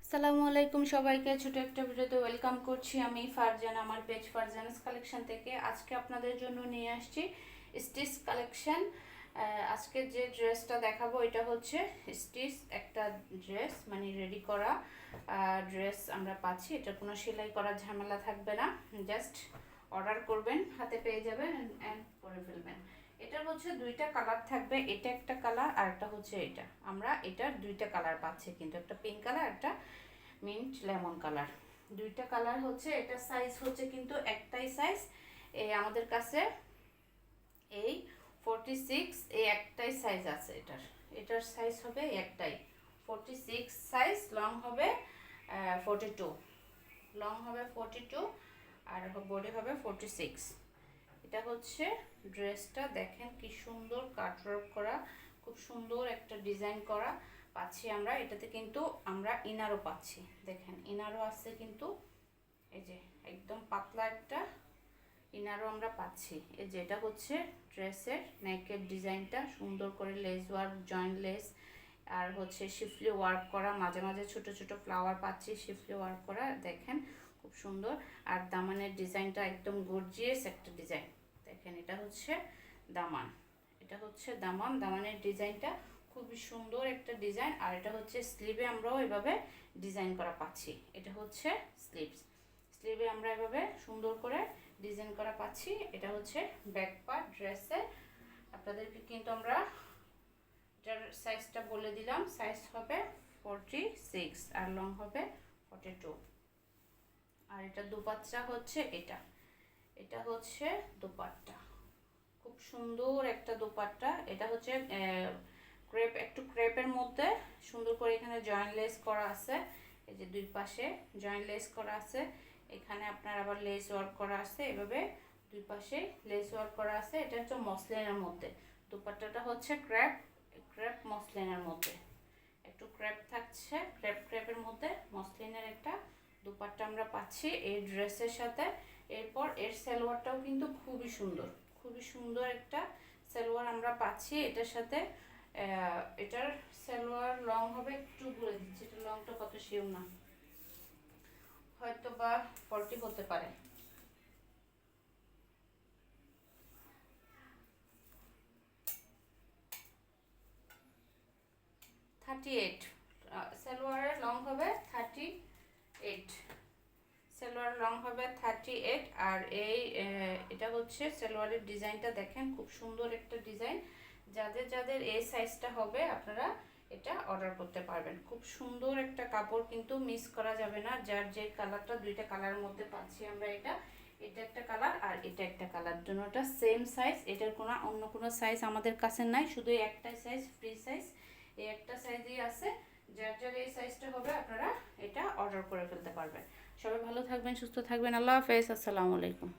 আসসালামু আলাইকুম সবাইকে, ছোট একটা ভিডিওতে ওয়েলকাম করছি। আমি ফারজানা, আমার পেজ ফারজানাস কালেকশন থেকে। আজকে আপনাদের জন্য নিয়ে আসছি স্টিচ কালেকশন। আজকে যে ড্রেসটা দেখাবো এটা হচ্ছে স্টিচ একটা ড্রেস, মানে রেডি করা ড্রেস আমরা পাচ্ছি। এটা কোনো সেলাই করার ঝামেলা থাকবে না, জাস্ট অর্ডার করবেন, হাতে পেয়ে যাবেন অ্যান্ড করে ফেলবেন। এটার হচ্ছে দুইটা কালার থাকবে, এটা একটা কালার আর একটা হচ্ছে এটা। আমরা এটার দুইটা কালার পাচ্ছি, কিন্তু একটা পিঙ্ক কালার, একটা মিন্ট লেমন কালার। দুইটা কালার হচ্ছে। এটা সাইজ হচ্ছে কিন্তু একটাই সাইজ এই আমাদের কাছে, এই 46, এই একটাই সাইজ আছে এটার। এটার সাইজ হবে একটাই 46 সাইজ, লং হবে 42, লং হবে 42 আর বডি হবে 46। এটা হচ্ছে ড্রেসটা, দেখেন কি সুন্দর কাটওয়ার্ক করা, খুব সুন্দর একটা ডিজাইন করা পাচ্ছি আমরা এটাতে। কিন্তু আমরা ইনারও পাচ্ছি, দেখেন ইনারও আছে কিন্তু, এই যে একদম পাতলা একটা ইনারও আমরা পাচ্ছি। এই যে এটা হচ্ছে ড্রেসের নেকের ডিজাইনটা, সুন্দর করে লেস ওয়ার্ক, জয়েন্ট লেস আর হচ্ছে শিফলি ওয়ার্ক করা, মাঝে মাঝে ছোট ছোট ফ্লাওয়ার পাচ্ছি শিফলি ওয়ার্ক করা, দেখেন খুব সুন্দর। আর দামানের ডিজাইনটা একদম গর্জিয়াস একটা ডিজাইন, দেখেন এটা হচ্ছে দামান, এটা হচ্ছে দামান, দামানের ডিজাইনটা খুবই সুন্দর একটা ডিজাইন। আর এটা হচ্ছে স্লিভে আমরাও এভাবে ডিজাইন করা পাচ্ছি। এটা হচ্ছে স্লিভস, স্লিভে আমরা এভাবে সুন্দর করে ডিজাইন করা পাচ্ছি। এটা হচ্ছে ব্যাক পার্ট ড্রেসের। আপনাদেরকে কিন্তু আমরা এটার সাইজটা বলে দিলাম, সাইজ হবে 46 আর লং হবে 42। আর এটা দুপাট্টা হচ্ছে এটা, এটা হচ্ছে দুপাট্টা, খুব সুন্দর একটা দুপাট্টা। এটা হচ্ছে ক্রেপ, একটু ক্রেপের মধ্যে সুন্দর করে এখানে জয়েন্ট লেস করা আছে, এই যে দুই পাশে জয়েন্ট লেস করা আছে। এখানে আপনার আবার লেস ওয়ার্ক করা আছে, এভাবে দুই পাশে লেস ওয়ার্ক করা আছে। এটা হচ্ছে মসলিনের মধ্যে, দুপাট্টাটা হচ্ছে ক্রেপ, ক্রেপ মসলিনের মধ্যে, একটু ক্রেপ থাকছে, ক্রেপ ক্রেপের মধ্যে মসলিনের একটা দুপাট্টা আমরা পাচ্ছি এই ড্রেসের সাথে। এরপর এর সালোয়ারটাও কিন্তু খুবই সুন্দর, খুবই সুন্দর একটা সালোয়ার আমরা পাচ্ছি এটার সাথে। এটার সালোয়ার লং হবে, একটু বলে দিচ্ছি, এটা লংটা কত শিওর না, হয়তো বা 40 হতে পারে। সালোয়ারের লং হবে 38, সালোয়ার লং হবে 38। আর এই এটা হচ্ছে সালোয়ারের ডিজাইনটা, দেখেন খুব সুন্দর একটা ডিজাইন। যাদের যাদের এই সাইজটা হবে আপনারা এটা অর্ডার করতে পারবেন। খুব সুন্দর একটা কাপড়, কিন্তু মিস করা যাবে না। যার যে কালারটা, দুইটা কালারের মধ্যে পাচ্ছি আমরা এটা, এটা একটা কালার আর এটা একটা কালার, দুটোটা সেম সাইজ। এটার কোনো অন্য কোনো সাইজ আমাদের কাছে নাই, শুধু একটাই সাইজ, ফ্রি সাইজ, এই একটা সাইজই আছে। যার যার এই সাইজটা হবে আপনারা এটা অর্ডার করে ফেলতে পারবেন। সবাই ভালো থাকবেন, সুস্থ থাকবেন, আল্লাহ হাফেজ, আসসালামু আলাইকুম।